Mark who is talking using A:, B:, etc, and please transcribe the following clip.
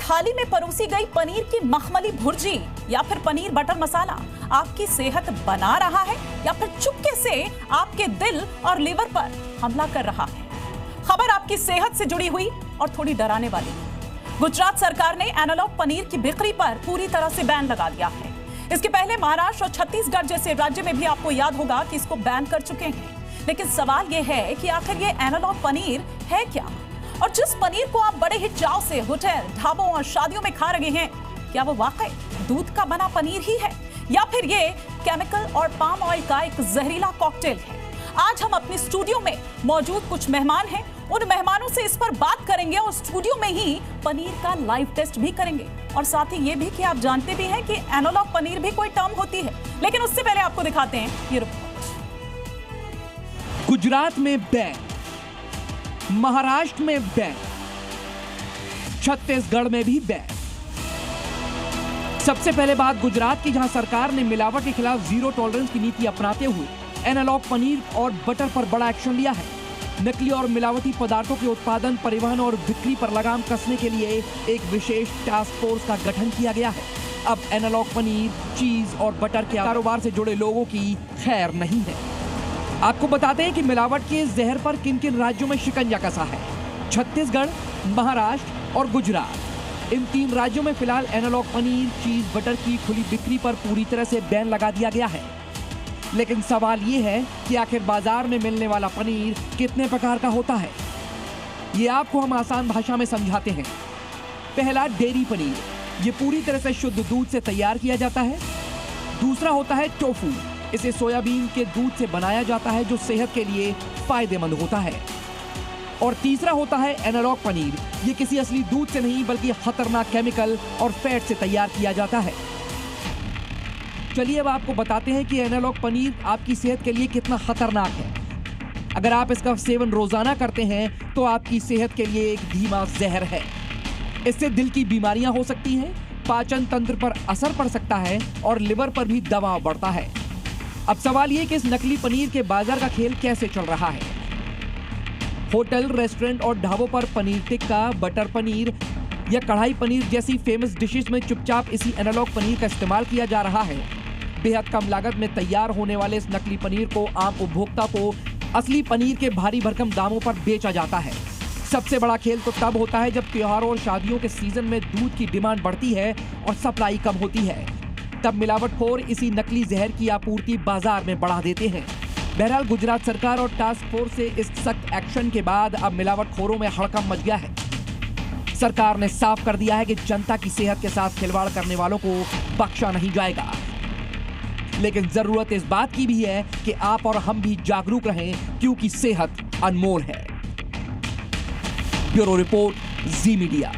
A: थाली में परोसी गई पनीर की मखमली भुर्जी या फिर पनीर बटर मसाला आपकी सेहत बना रहा है या फिर चुपके से आपके दिल और लीवर पर हमला कर रहा है? खबर आपकी सेहत से जुड़ी हुई और थोड़ी डराने वाली। गुजरात सरकार ने एनालॉग पनीर की बिक्री पर पूरी तरह से बैन लगा दिया है। इसके पहले महाराष्ट्र और छत्तीसगढ़ जैसे राज्य में भी आपको याद होगा कि इसको बैन कर चुके हैं। लेकिन सवाल यह है कि आखिर ये एनालॉग पनीर है क्या? और जिस पनीर को आप बड़े ही चाव से होटल, ढाबों और शादियों में खा रहे हैं, क्या वो वाकई दूध का बना पनीर ही है या फिर ये केमिकल और पाम ऑयल का एक जहरीला कॉकटेल है? आज हम अपने स्टूडियो में मौजूद कुछ मेहमान हैं, उन मेहमानों से इस पर बात करेंगे और स्टूडियो में ही पनीर का लाइव टेस्ट भी करेंगे। और साथ ही ये भी कि आप जानते भी हैं कि एनालॉग पनीर भी कोई टर्म होती है। लेकिन उससे पहले आपको दिखाते हैं ये रिपोर्ट।
B: गुजरात में बैन, महाराष्ट्र में बैन, छत्तीसगढ़ में भी बैन। सबसे पहले बात गुजरात की, जहां सरकार ने मिलावट के खिलाफ जीरो टॉलरेंस की नीति अपनाते हुए एनालॉग पनीर और बटर पर बड़ा एक्शन लिया है। नकली और मिलावटी पदार्थों के उत्पादन, परिवहन और बिक्री पर लगाम कसने के लिए एक विशेष टास्क फोर्स का गठन किया गया है। अब एनालॉग पनीर, चीज और बटर के कारोबार से जुड़े लोगों की खैर नहीं है। आपको बताते हैं कि मिलावट के जहर पर किन किन राज्यों में शिकंजा कसा है। छत्तीसगढ़, महाराष्ट्र और गुजरात, इन 3 राज्यों में फिलहाल एनालॉग पनीर, चीज, बटर की खुली बिक्री पर पूरी तरह से बैन लगा दिया गया है। लेकिन सवाल ये है कि आखिर बाजार में मिलने वाला पनीर कितने प्रकार का होता है? ये आपको हम आसान भाषा में समझाते हैं। पहला, डेयरी पनीर, ये पूरी तरह से शुद्ध दूध से तैयार किया जाता है। दूसरा होता है टोफू, इसे सोयाबीन के दूध से बनाया जाता है जो सेहत के लिए फायदेमंद होता है। और तीसरा होता है एनालॉग पनीर, ये किसी असली दूध से नहीं बल्कि खतरनाक केमिकल और फैट से तैयार किया जाता है। चलिए अब आपको बताते हैं कि एनालॉग पनीर आपकी सेहत के लिए कितना खतरनाक है। अगर आप इसका सेवन रोजाना करते हैं तो आपकी सेहत के लिए एक धीमा जहर है। इससे दिल की बीमारियां हो सकती हैं, पाचन तंत्र पर असर पड़ सकता है और लिवर पर भी दबाव बढ़ता है। अब सवाल ये कि इस नकली पनीर के बाजार का खेल कैसे चल रहा है। होटल, रेस्टोरेंट और ढाबों पर पनीर टिक्का, बटर पनीर या कढ़ाई पनीर जैसी फेमस डिशेस में चुपचाप इसी एनालॉग पनीर का इस्तेमाल किया जा रहा है। बेहद कम लागत में तैयार होने वाले इस नकली पनीर को आम उपभोक्ता को असली पनीर के भारी भरकम दामों पर बेचा जाता है। सबसे बड़ा खेल तो तब होता है जब त्योहारों और शादियों के सीजन में दूध की डिमांड बढ़ती है और सप्लाई कम होती है। तब मिलावटखोर इसी नकली जहर की आपूर्ति बाजार में बढ़ा देते हैं। बहरहाल गुजरात सरकार और टास्क फोर्स से इस सख्त एक्शन के बाद अब मिलावटखोरों में हड़कंप मच गया है। सरकार ने साफ कर दिया है कि जनता की सेहत के साथ खिलवाड़ करने वालों को बख्शा नहीं जाएगा। लेकिन जरूरत इस बात की भी है कि आप और हम भी जागरूक रहें, क्योंकि सेहत अनमोल है। ब्यूरो रिपोर्ट, जी मीडिया।